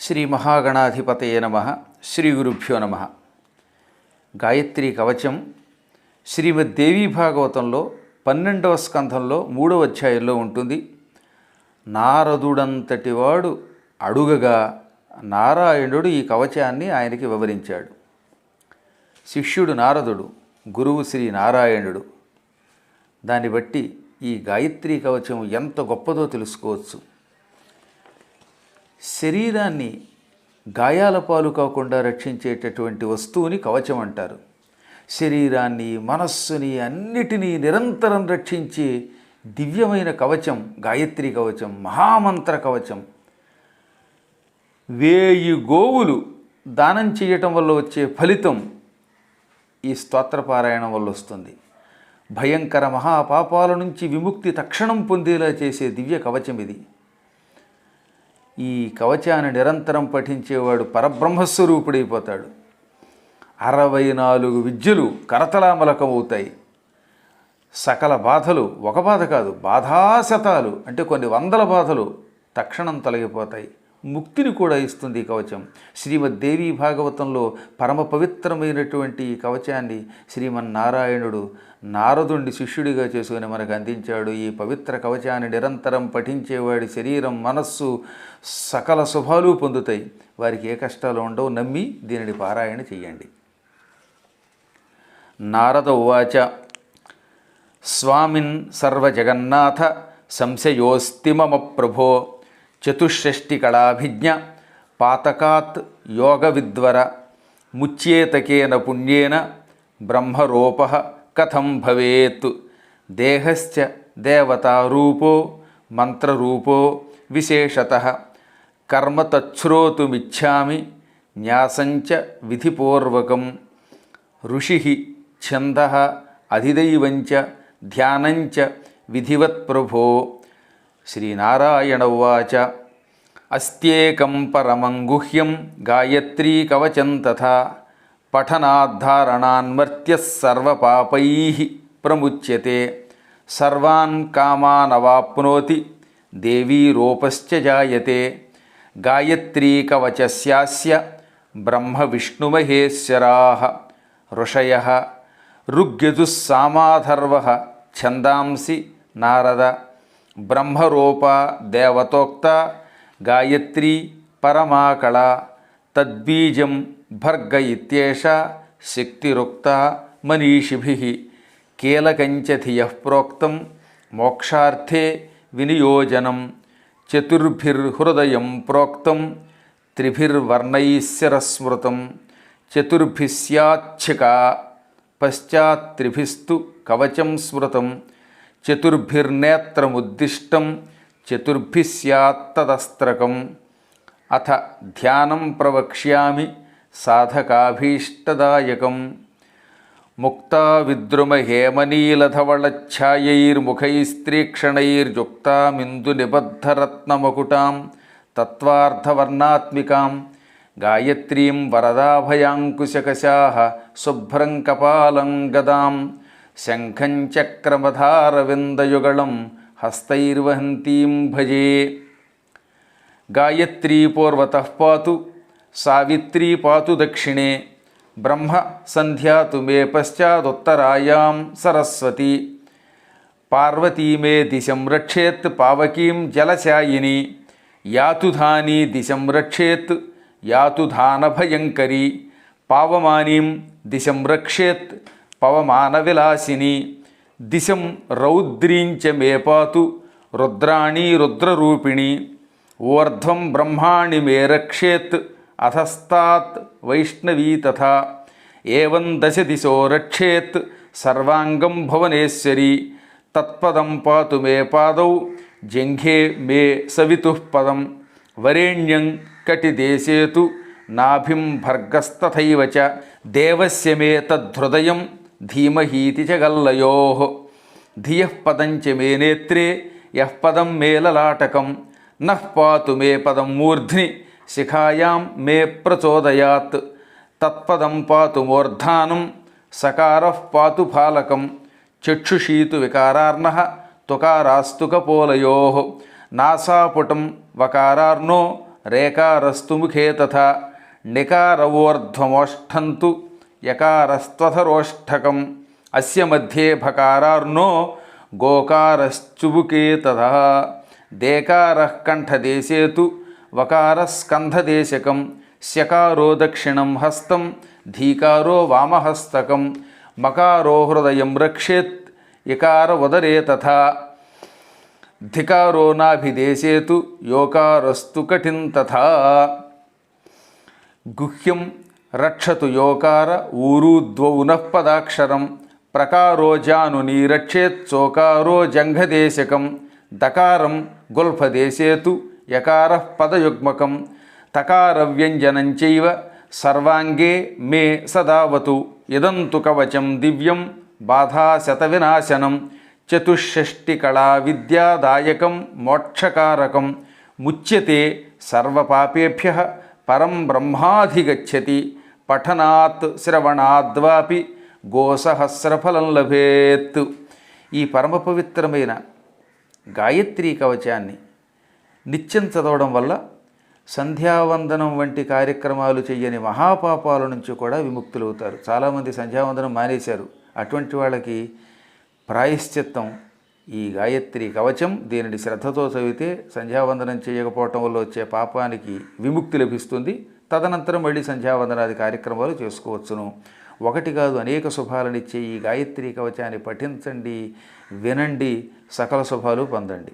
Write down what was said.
శ్రీ మహాగణాధిపతయే నమః. శ్రీ గురుభ్యో నమః. గాయత్రీ కవచం శ్రీమద్ దేవీ భాగవతంలో 12వ స్కంధంలో 3వ అధ్యాయంలో ఉంటుంది. నారదుడంతటివాడు అడుగగా నారాయణుడు ఈ కవచాన్ని ఆయనకి వివరించాడు. శిష్యుడు నారదుడు, గురువు శ్రీ నారాయణుడు. దాన్ని బట్టి ఈ గాయత్రీ కవచం ఎంత గొప్పదో తెలుసుకోవచ్చు. శరీరాన్ని గాయాల పాలు కాకుండా రక్షించేటటువంటి వస్తువుని కవచం అంటారు. శరీరాన్ని, మనస్సుని, అన్నిటినీ నిరంతరం రక్షించే దివ్యమైన కవచం గాయత్రీ కవచం, మహామంత్ర కవచం. 1000 గోవులు దానం చేయటం వల్ల వచ్చే ఫలితం ఈ స్తోత్రపారాయణం వల్ల వస్తుంది. భయంకర మహాపాపాల నుంచి విముక్తి తక్షణం పొందేలా చేసే దివ్య కవచం ఇది. ఈ కవచాన్ని నిరంతరం పఠించేవాడు పరబ్రహ్మస్వరూపుడైపోతాడు. 64 విద్యలు కరతలామలకమవుతాయి. సకల బాధలు, ఒక బాధ కాదు, బాధాశతాలు అంటే కొన్ని వందల బాధలు తక్షణం తొలగిపోతాయి. ముక్తిని కూడా ఇస్తుంది ఈ కవచం. శ్రీమద్ దేవీ భాగవతంలో పరమ పవిత్రమైనటువంటి ఈ కవచాన్ని శ్రీమన్నారాయణుడు నారదుణ్ణి శిష్యుడిగా చేసుకుని మనకు అందించాడు. ఈ పవిత్ర కవచాన్ని నిరంతరం పఠించేవాడి శరీరం, మనస్సు సకల శుభాలు పొందుతాయి. వారికి ఏ కష్టాలు ఉండవు. నమ్మి దీనిని పారాయణ చెయ్యండి. నారద ఉవాచ స్వామిన్ సర్వజగన్నాథ సంశయోస్తి మమ ప్రభో చతుషష్టికళాభిజ్ఞ పాతకాత్ యోగ విద్వర ముచ్యేతకేన పుణ్యేన బ్రహ్మరూప కథం భవేత్ దేహశ్చ దేవతారూపో మంత్రరూపో విశేషతః కర్మ తచ్ఛ్రోతుమిచ్ఛామి న్యాసంచ విధిపూర్వకం ఋషిః ఛందః అధిదైవంచ ధ్యానంచ విధివత్ ప్రభో. శ్రీనారాయణ ఉవాచ అస్త్యేకం పరమం గుహ్యం గాయత్రీ కవచం తథా పఠనాద్ధారణాన్మర్త్యః సర్వపాపైః ప్రముచ్యతే సర్వాన్ కామానవాప్నోతి దేవీ రూపశ్చ జాయతే. గాయత్రీ కవచస్యాస్య బ్రహ్మ విష్ణుమహేశ్వరాః ఋషయః ఋగ్యజుస్సామాథర్వః ఛందాంసి నారద బ్రహ్మరూపా దేవతోక్త గాయత్రీ పరమాకళ తద్బీజం భర్గ ఇత్యేష శక్తిరుక్త మనీషిభిః కీలకంచ ధియః ప్రోక్తం మోక్షార్థే వినియోజనం చతుర్భిర్హృదయం ప్రోక్తం త్రిభిర్వర్ణైశ్చరస్మృతం చతుర్భిః స్యాచ్ఛికా పశ్చాత్త్రిభిస్తు కవచం స్మృతం చతుర్భిర్నేత్రముద్దిష్టం చతుర్భిః స్యాత్తదస్త్రకం. అథ ధ్యానం ప్రవక్ష్యామి సాధకాభీష్టదాయకం. ముక్తా విద్రుమహేమనీలధవళఛాయైర్ముఖైస్త్రీక్షణైర్యుక్తామిందునిబద్ధరత్నమకుటాం తత్వార్థవర్ణాత్మికాం గాయత్రీం వరదాభయాంకుశకశాః శుభ్రం కపాలం గదాం శంఖం చక్రమధారవిందయుగళం హస్తైర్వహంతీం భజే. గాయత్రీ పూర్వతః పాతు సావిత్రీ పాతు దక్షిణే బ్రహ్మ సంధ్యాతు మే పశ్చాదుత్తరాయాం సరస్వతి పార్వతీ మే దిశం రక్షేత్ పావకీం జలశాయిని యాతుధానీ దిశం రక్షేత్ యాతుధానభయంకరీ పావమానీం దిశం రక్షేత్ పవమానవిలాసిని దిశం రౌద్రీంచ మే పాతు రుద్రాణీ రుద్రరూపిణి ఊర్ధ్వం బ్రహ్మాణి మే రక్షేత్ అధస్తాత్ వైష్ణవీ తథా ఏవం దశ దిశో రక్షేత్ సర్వాంగం భువనేశ్వరీ తత్పదం పాతు మే పాదౌ జంఘే మే సవితుః పదం వరేణ్యం కటిదేశేతు నాభిం భర్గస్తథైవ చ దేవస్య మే తద్ధృదయం ధీమహీతి చ గల్లయోః ధియః పదం చ మే నేత్రే యః పదం మే లలాటకం నః పాతు మే పదం మూర్ధ్ని శిఖాయాం మే ప్రచోదయాత్ తత్పదం పాతు మూర్ధానం సకారః పాతు ఫాలకం చక్షుషీతు వికారార్ణః తుకారాస్తు కపోలయోః నాసాపుటం వకారార్ణో రేకారస్తు ముఖే తథా నికారవోర్ధ్వమోష్ఠంతు యకారస్త్వథరోష్ఠకం అస్య మధ్యే భకారార్ణో గోకారశ్చుబుకే తథా దేకారః కంఠదేశే తు వకారస్కంధదేశకం స్యకారో దక్షిణం హస్తం ధీకారో వామహస్తకం మకారో హృదయం రక్షేత్ ఇకార ఉదరే తథా ధికారో నాభిదేశే తు యోకారస్తు కఠిన్ తథా గుహ్యం రక్షతు యోకార ఊరుద్వౌ నః పదాక్షరం ప్రకారో జానుని రక్షేత్ చోకారో జంఘదేశకం దకారం గుల్ఫదేశే తు యకారః పదయుగ్మకం తకార వ్యంజనం చైవ సర్వాంగే మే సదావతు ఇదంతు కవచం దివ్యం బాధాశతవినాశనం చతుషష్టికళా విద్యాదాయకం మోక్షకారకం ముచ్యతే సర్వపాపేభ్యః పరం బ్రహ్మాధిగచ్చతి పఠనాత్ శ్రవణాద్వాపి గోసహస్రఫలం లభేత్. ఈ పరమ పవిత్రమైన గాయత్రీ కవచాన్ని నిత్యం చదవడం వల్ల సంధ్యావందనం వంటి కార్యక్రమాలు చేయని మహాపాపాల నుంచి కూడా విముక్తులవుతారు. చాలామంది సంధ్యావందనం మానేశారు. అటువంటి వాళ్ళకి ప్రాయశ్చిత్తం ఈ గాయత్రి కవచం. దీనిని శ్రద్ధతో చదివితే సంధ్యావందనం చేయకపోవటం వల్ల వచ్చే పాపానికి విముక్తి లభిస్తుంది. తదనంతరం మళ్ళీ సంధ్యావందనాది కార్యక్రమాలు చేసుకోవచ్చును. ఒకటి కాదు, అనేక శుభాలనిచ్చే ఈ గాయత్రి కవచాన్ని పఠించండి, వినండి, సకల శుభాలు పొందండి.